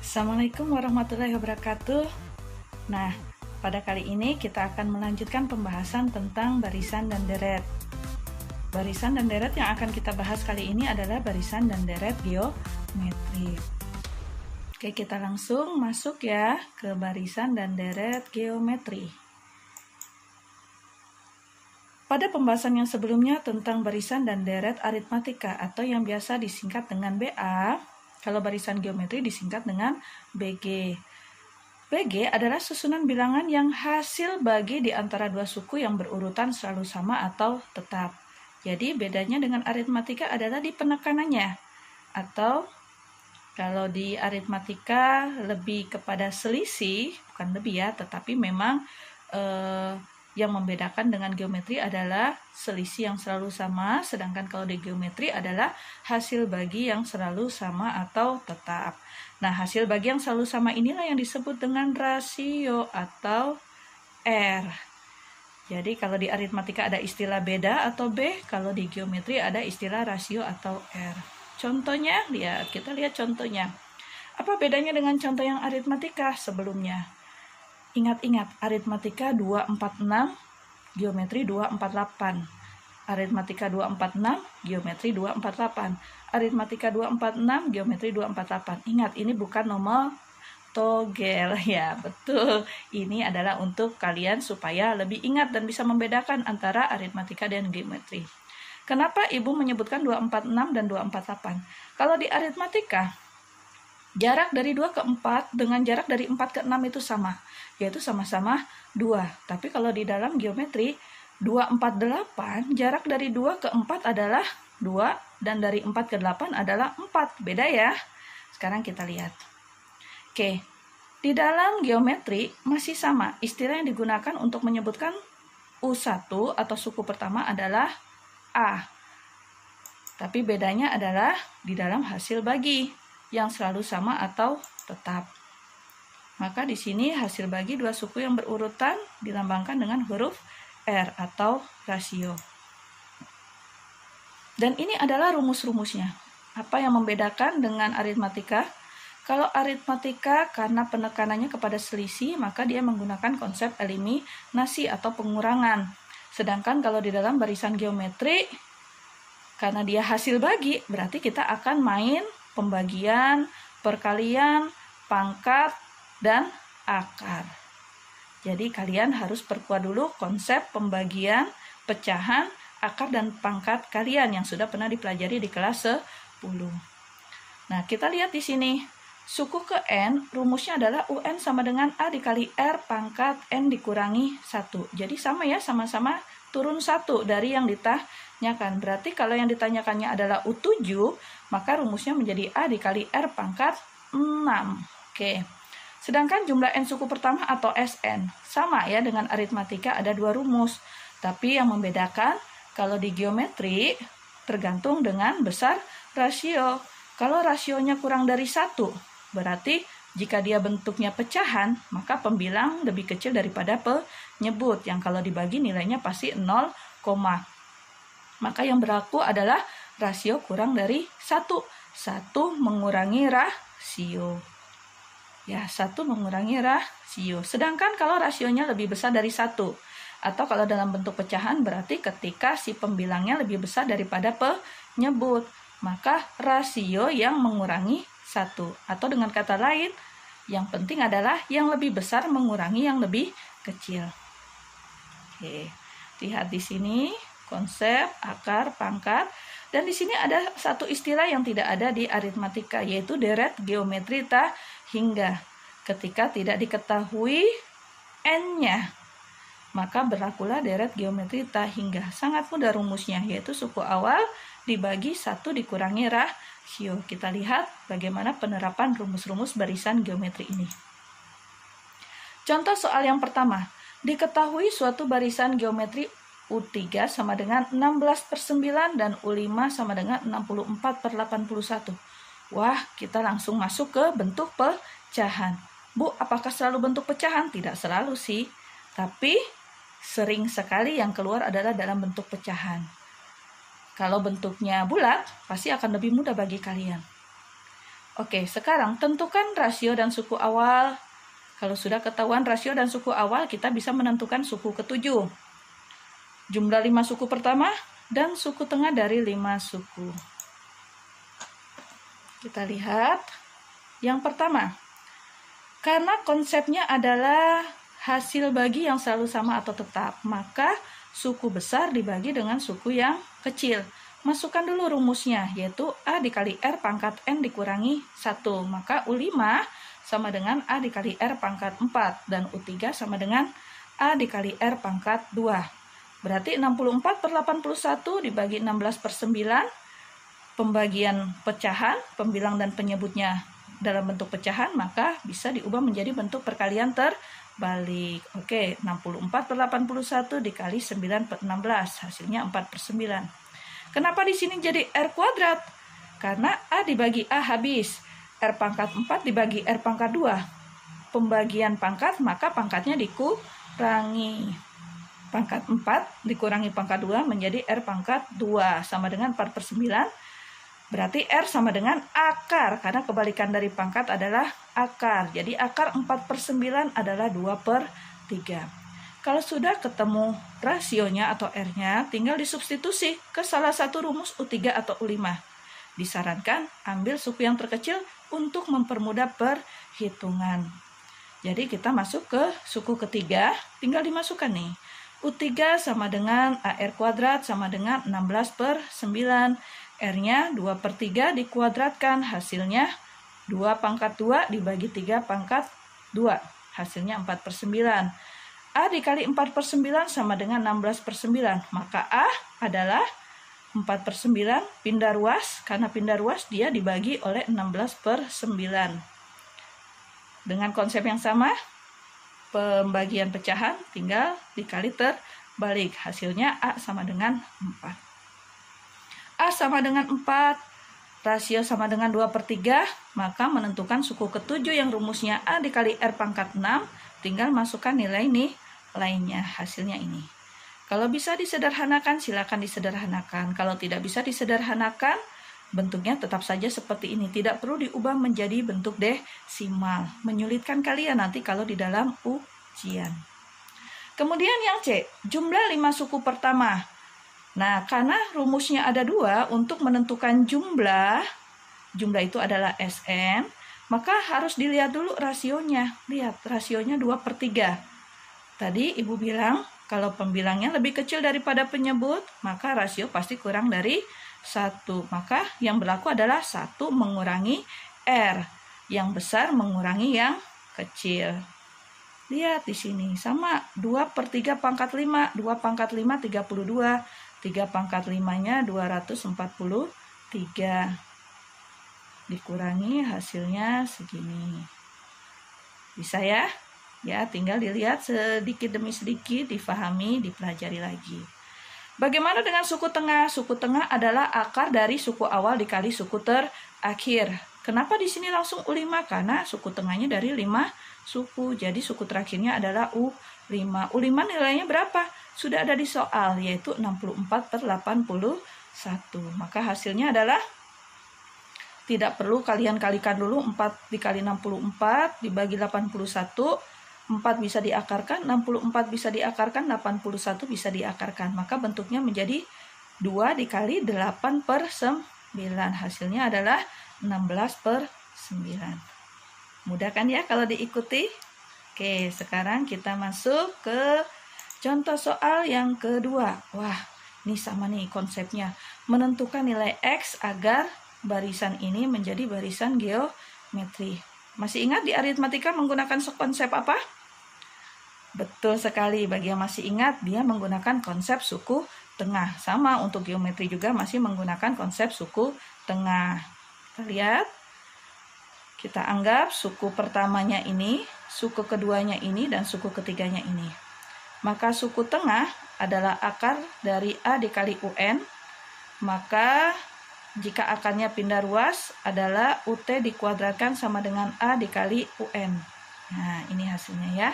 Assalamualaikum warahmatullahi wabarakatuh. Nah, pada kali ini kita akan melanjutkan pembahasan tentang barisan dan deret. Barisan dan deret yang akan kita bahas kali ini adalah barisan dan deret geometri. Oke, kita langsung masuk ya ke barisan dan deret geometri. Pada pembahasan yang sebelumnya tentang barisan dan deret aritmatika atau yang biasa disingkat dengan BA, kalau barisan geometri disingkat dengan BG. BG adalah susunan bilangan yang hasil bagi di antara dua suku yang berurutan selalu sama atau tetap. Jadi bedanya dengan aritmatika adalah di penekanannya. Atau kalau di aritmatika lebih kepada selisih, bukan lebih ya, tetapi memang yang membedakan dengan geometri adalah selisih yang selalu sama, sedangkan kalau di geometri adalah hasil bagi yang selalu sama atau tetap. Nah, hasil bagi yang selalu sama inilah yang disebut dengan rasio atau R. Jadi kalau di aritmatika ada istilah beda atau B, kalau di geometri ada istilah rasio atau R. Contohnya, kita lihat contohnya. Apa bedanya dengan contoh yang aritmatika sebelumnya? Ingat-ingat, aritmatika 246, geometri 248. Aritmatika 246, geometri 248. Aritmatika 246, geometri 248. Ingat, ini bukan nomor togel ya, betul. Ini adalah untuk kalian supaya lebih ingat dan bisa membedakan antara aritmatika dan geometri. Kenapa Ibu menyebutkan 246 dan 248? Kalau di aritmatika, jarak dari 2 ke 4 dengan jarak dari 4 ke 6 itu sama, yaitu sama-sama 2. Tapi kalau di dalam geometri, 248, jarak dari 2 ke 4 adalah 2, dan dari 4 ke 8 adalah 4. Beda ya? Sekarang kita lihat. Oke, di dalam geometri masih sama. Istilah yang digunakan untuk menyebutkan U1 atau suku pertama adalah A. Tapi bedanya adalah di dalam hasil bagi yang selalu sama atau tetap. Maka di sini hasil bagi dua suku yang berurutan dilambangkan dengan huruf R atau rasio. Dan ini adalah rumus-rumusnya. Apa yang membedakan dengan aritmatika? Kalau aritmatika karena penekanannya kepada selisih, maka dia menggunakan konsep eliminasi atau pengurangan. Sedangkan kalau di dalam barisan geometri, karena dia hasil bagi, berarti kita akan main pembagian, perkalian, pangkat, dan akar. Jadi kalian harus perkuat dulu konsep pembagian, pecahan, akar, dan pangkat kalian yang sudah pernah dipelajari di kelas 10. Nah, kita lihat di sini. Suku ke N, rumusnya adalah UN sama dengan A dikali R pangkat N dikurangi 1. Jadi sama ya, sama-sama turun 1 dari yang ditanyakan. Berarti kalau yang ditanyakannya adalah U7, maka rumusnya menjadi A dikali R pangkat 6. Oke. Sedangkan jumlah N suku pertama atau Sn sama ya dengan aritmatika, ada dua rumus. Tapi yang membedakan kalau di geometri tergantung dengan besar rasio. Kalau rasionya kurang dari 1, berarti jika dia bentuknya pecahan, maka pembilang lebih kecil daripada penyebut. Yang kalau dibagi nilainya pasti 0, maka yang berlaku adalah rasio kurang dari 1. 1 mengurangi rasio. Ya, 1 mengurangi rasio. Sedangkan kalau rasionya lebih besar dari 1, atau kalau dalam bentuk pecahan berarti ketika si pembilangnya lebih besar daripada penyebut, maka rasio yang mengurangi 1. Atau dengan kata lain, yang penting adalah yang lebih besar mengurangi yang lebih kecil. Oke, lihat di sini konsep akar, pangkat. Dan di sini ada satu istilah yang tidak ada di aritmatika, yaitu deret geometri hingga. Ketika tidak diketahui N-nya, maka berlakulah deret geometri hingga. Sangat mudah rumusnya, yaitu suku awal dibagi 1 dikurangi rasio. Kita lihat bagaimana penerapan rumus-rumus barisan geometri ini. Contoh soal yang pertama. Diketahui suatu barisan geometri U3 sama dengan 16/9 dan U5 sama dengan 64/81. Wah, kita langsung masuk ke bentuk pecahan. Bu, apakah selalu bentuk pecahan? Tidak selalu sih. Tapi sering sekali yang keluar adalah dalam bentuk pecahan. Kalau bentuknya bulat, pasti akan lebih mudah bagi kalian. Oke, sekarang tentukan rasio dan suku awal. Kalau sudah ketahuan rasio dan suku awal, kita bisa menentukan suku ketujuh. Jumlah 5 suku pertama dan suku tengah dari 5 suku. Kita lihat yang pertama. Karena konsepnya adalah hasil bagi yang selalu sama atau tetap, maka suku besar dibagi dengan suku yang kecil. Masukkan dulu rumusnya, yaitu A dikali R pangkat N dikurangi 1. Maka U5 sama dengan A dikali R pangkat 4. Dan U3 sama dengan A dikali R pangkat 2. Berarti 64 per 81 dibagi 16 per 9. Pembagian pecahan, pembilang dan penyebutnya dalam bentuk pecahan, maka bisa diubah menjadi bentuk perkalian terbalik. Oke, 64 per 81 dikali 9 per 16. Hasilnya 4 per 9. Kenapa di sini jadi R kuadrat? Karena A dibagi A habis. R pangkat 4 dibagi R pangkat 2. Pembagian pangkat, maka pangkatnya dikurangi. Pangkat 4 dikurangi pangkat 2 menjadi R pangkat 2. Sama dengan 4 per 9. Berarti R sama dengan akar, karena kebalikan dari pangkat adalah akar. Jadi akar 4 per 9 adalah 2 per 3. Kalau sudah ketemu rasionya atau R-nya, tinggal disubstitusi ke salah satu rumus U3 atau U5. Disarankan ambil suku yang terkecil untuk mempermudah perhitungan. Jadi kita masuk ke suku ketiga, tinggal dimasukkan nih. U3 sama dengan AR kuadrat sama dengan 16 per 9. R-nya 2 per 3 dikuadratkan, hasilnya 2 pangkat 2 dibagi 3 pangkat 2. Hasilnya 4 per 9. A dikali 4 per 9 sama dengan 16 per 9. Maka A adalah 4 per 9 pindah ruas. Karena pindah ruas dia dibagi oleh 16 per 9. Dengan konsep yang sama, pembagian pecahan tinggal dikali terbalik. Hasilnya A sama dengan 4. A sama dengan 4, rasio sama dengan 2 per 3, maka menentukan suku ketujuh yang rumusnya A dikali R pangkat 6, tinggal masukkan nilai nih lainnya, hasilnya ini. Kalau bisa disederhanakan, silakan disederhanakan. Kalau tidak bisa disederhanakan, bentuknya tetap saja seperti ini. Tidak perlu diubah menjadi bentuk desimal. Menyulitkan kalian nanti kalau di dalam ujian. Kemudian yang C, jumlah 5 suku pertama. Nah, karena rumusnya ada 2, untuk menentukan jumlah itu adalah SN, maka harus dilihat dulu rasionya. Lihat, rasionya 2 per 3. Tadi Ibu bilang, kalau pembilangnya lebih kecil daripada penyebut, maka rasio pasti kurang dari 1. Maka yang berlaku adalah 1 mengurangi R. Yang besar mengurangi yang kecil. Lihat di sini, sama 2 per 3 pangkat 5. 2 pangkat 5, 32. 3 pangkat 5-nya 243. Dikurangi hasilnya segini. Bisa ya? Ya, tinggal dilihat sedikit demi sedikit, difahami, dipelajari lagi. Bagaimana dengan suku tengah? Suku tengah adalah akar dari suku awal dikali suku terakhir. Kenapa di sini langsung U5? Karena suku tengahnya dari 5 suku. Jadi suku terakhirnya adalah U5. U5 nilainya berapa? Sudah ada di soal, yaitu 64 per 81. Maka hasilnya adalah, tidak perlu kalian kalikan dulu, 4 dikali 64 dibagi 81. 4 bisa diakarkan, 64 bisa diakarkan, 81 bisa diakarkan. Maka bentuknya menjadi 2 dikali 8 per 9. Hasilnya adalah 16 per 9. Mudah kan ya kalau diikuti? Oke, sekarang kita masuk ke contoh soal yang kedua. Wah, ini sama nih konsepnya. Menentukan nilai X agar barisan ini menjadi barisan geometri. Masih ingat di aritmatika menggunakan konsep apa? Betul sekali, bagi yang masih ingat, dia menggunakan konsep suku tengah. Sama untuk geometri juga masih menggunakan konsep suku tengah. Kita lihat. Kita anggap suku pertamanya ini, suku keduanya ini, dan suku ketiganya ini. Maka suku tengah adalah akar dari A dikali UN. Maka jika akarnya pindah ruas adalah UT dikuadratkan sama dengan A dikali UN. Nah, ini hasilnya ya.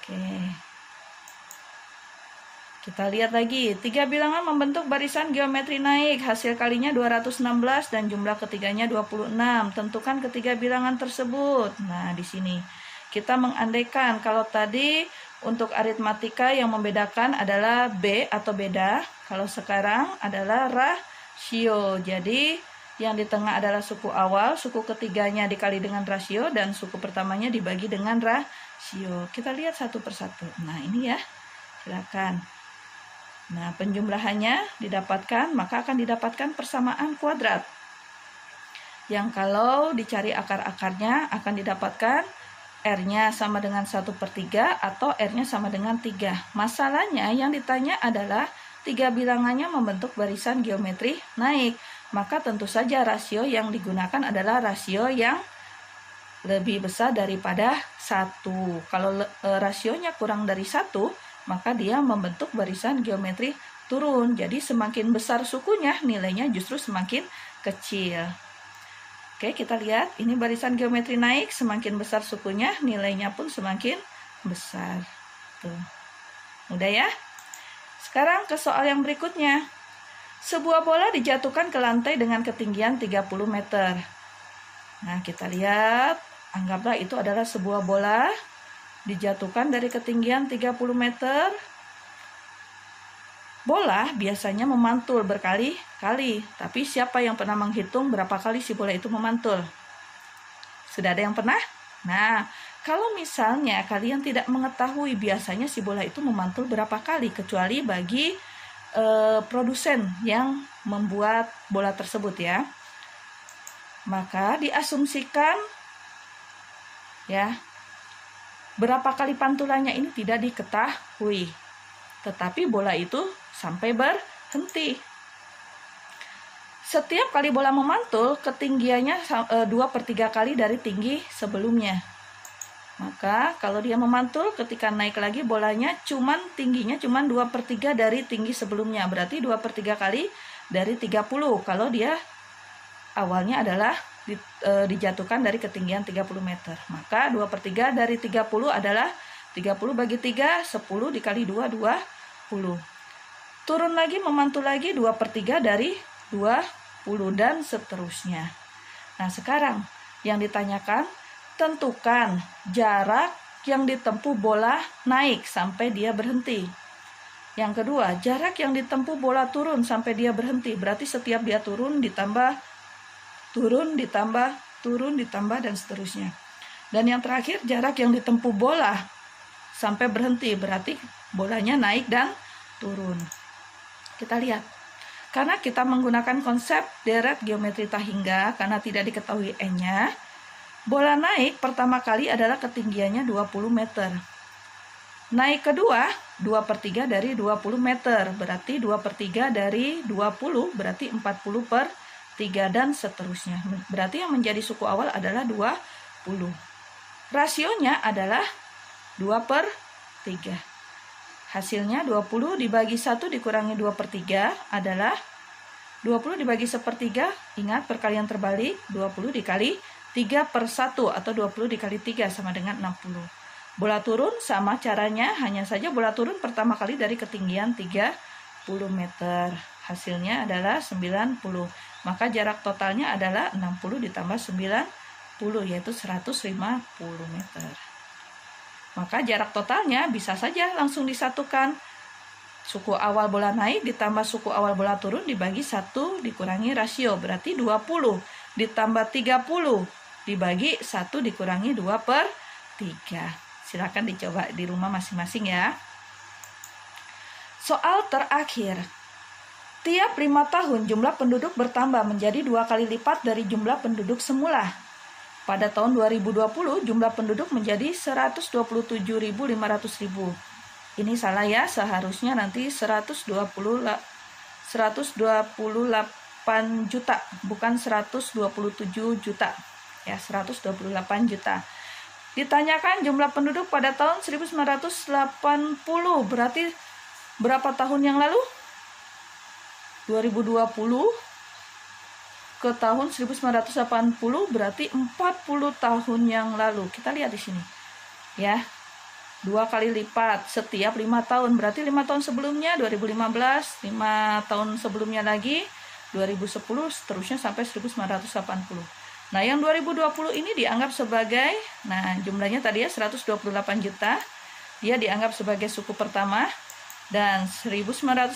Oke. Kita lihat lagi, 3 bilangan membentuk barisan geometri naik, hasil kalinya 216 dan jumlah ketiganya 26. Tentukan ketiga bilangan tersebut. Nah, di sini kita mengandaikan kalau tadi untuk aritmatika yang membedakan adalah B atau beda, kalau sekarang adalah rasio. Jadi, yang di tengah adalah suku awal, suku ketiganya dikali dengan rasio, dan suku pertamanya dibagi dengan rasio. Kita lihat satu persatu. Nah, ini ya, silakan. Nah, penjumlahannya didapatkan, maka akan didapatkan persamaan kuadrat. Yang kalau dicari akar-akarnya akan didapatkan R-nya sama dengan 1/3 atau R-nya sama dengan 3. Masalahnya yang ditanya adalah 3 bilangannya membentuk barisan geometri naik. Maka tentu saja rasio yang digunakan adalah rasio yang lebih besar daripada 1. Kalau rasionya kurang dari 1, maka dia membentuk barisan geometri turun. Jadi semakin besar sukunya, nilainya justru semakin kecil. Oke, kita lihat. Ini barisan geometri naik, semakin besar sukunya, nilainya pun semakin besar. Tuh. Mudah ya? Sekarang ke soal yang berikutnya. Sebuah bola dijatuhkan ke lantai dengan ketinggian 30 meter. Nah, kita lihat. Anggaplah itu adalah sebuah bola dijatuhkan dari ketinggian 30 meter. Bola biasanya memantul berkali-kali, tapi siapa yang pernah menghitung berapa kali si bola itu memantul? Sudah ada yang pernah? Nah, kalau misalnya kalian tidak mengetahui biasanya si bola itu memantul berapa kali, kecuali bagi produsen yang membuat bola tersebut ya, maka diasumsikan ya, berapa kali pantulannya ini tidak diketahui, tetapi bola itu sampai berhenti. Setiap kali bola memantul, ketinggiannya 2/3 kali dari tinggi sebelumnya. Maka kalau dia memantul, ketika naik lagi bolanya tingginya cuma 2/3 dari tinggi sebelumnya. Berarti 2/3 kali dari 30 kalau dia awalnya adalah dijatuhkan dari ketinggian 30 meter. Maka 2/3 dari 30 adalah 30 bagi 3, 10 dikali 2, 20. Turun lagi, memantul lagi 2/3 dari 20 dan seterusnya. Nah, sekarang yang ditanyakan, tentukan jarak yang ditempuh bola naik sampai dia berhenti. Yang kedua, jarak yang ditempuh bola turun sampai dia berhenti. Berarti setiap dia turun ditambah, turun ditambah dan seterusnya. Dan yang terakhir, jarak yang ditempuh bola sampai berhenti, berarti bolanya naik dan turun. Kita lihat. Karena kita menggunakan konsep deret geometri tak hingga, karena tidak diketahui N-nya, bola naik pertama kali adalah ketinggiannya 20 meter. Naik kedua, 2/3 dari 20 meter, berarti 2/3 dari 20, berarti 40/3 dan seterusnya. Berarti yang menjadi suku awal adalah 20. Rasionya adalah 2/3. Hasilnya 20 dibagi 1 dikurangi 2/3 adalah 20 dibagi 1/3. Ingat perkalian terbalik, 20 dikali 3/1 atau 20 dikali 3 sama dengan 60. Bola turun sama caranya, hanya saja bola turun pertama kali dari ketinggian 30 meter. Hasilnya adalah 90. Maka jarak totalnya adalah 60 ditambah 90, yaitu 150 meter. Maka jarak totalnya bisa saja langsung disatukan. Suku awal bola naik ditambah suku awal bola turun dibagi 1 dikurangi rasio. Berarti 20 ditambah 30 dibagi 1 dikurangi 2/3. Silakan dicoba di rumah masing-masing ya. Soal terakhir. Tiap 5 tahun jumlah penduduk bertambah menjadi 2 kali lipat dari jumlah penduduk semula. Pada tahun 2020 jumlah penduduk menjadi 127.500.000. Ini salah ya, seharusnya nanti 128 juta, bukan 127 juta. Ya, 128 juta. Ditanyakan jumlah penduduk pada tahun 1980, berarti berapa tahun yang lalu? 2020 ke tahun 1980 berarti 40 tahun yang lalu. Kita lihat di sini. Ya. 2 kali lipat setiap 5 tahun. Berarti 5 tahun sebelumnya 2015, 5 tahun sebelumnya lagi 2010, seterusnya sampai 1980. Nah, yang 2020 ini dianggap sebagai, nah jumlahnya tadi ya 128 juta, dia dianggap sebagai suku pertama, dan 1980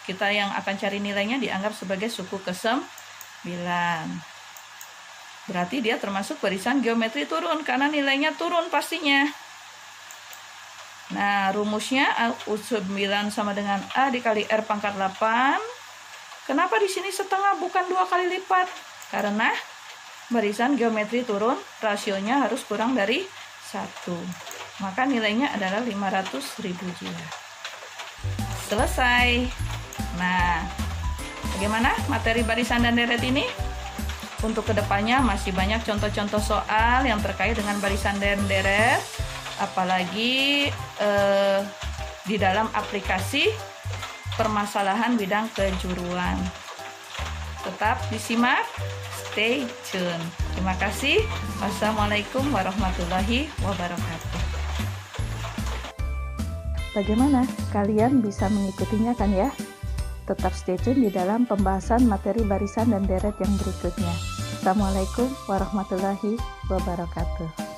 kita yang akan cari nilainya dianggap sebagai suku ke-9. Berarti dia termasuk barisan geometri turun karena nilainya turun pastinya. Nah, rumusnya U9 sama dengan A dikali R pangkat 8. Kenapa di sini setengah bukan 2 kali lipat? Karena barisan geometri turun rasionya harus kurang dari 1. Maka nilainya adalah 500.000 jila. Selesai. Nah, bagaimana materi barisan dan deret ini? Untuk kedepannya masih banyak contoh-contoh soal yang terkait dengan barisan dan deret, apalagi di dalam aplikasi permasalahan bidang kejuruan. Tetap disimak, stay tune. Terima kasih. Wassalamualaikum warahmatullahi wabarakatuh. Bagaimana? Kalian bisa mengikutinya kan ya? Tetap stay tune di dalam pembahasan materi barisan dan deret yang berikutnya. Assalamualaikum warahmatullahi wabarakatuh.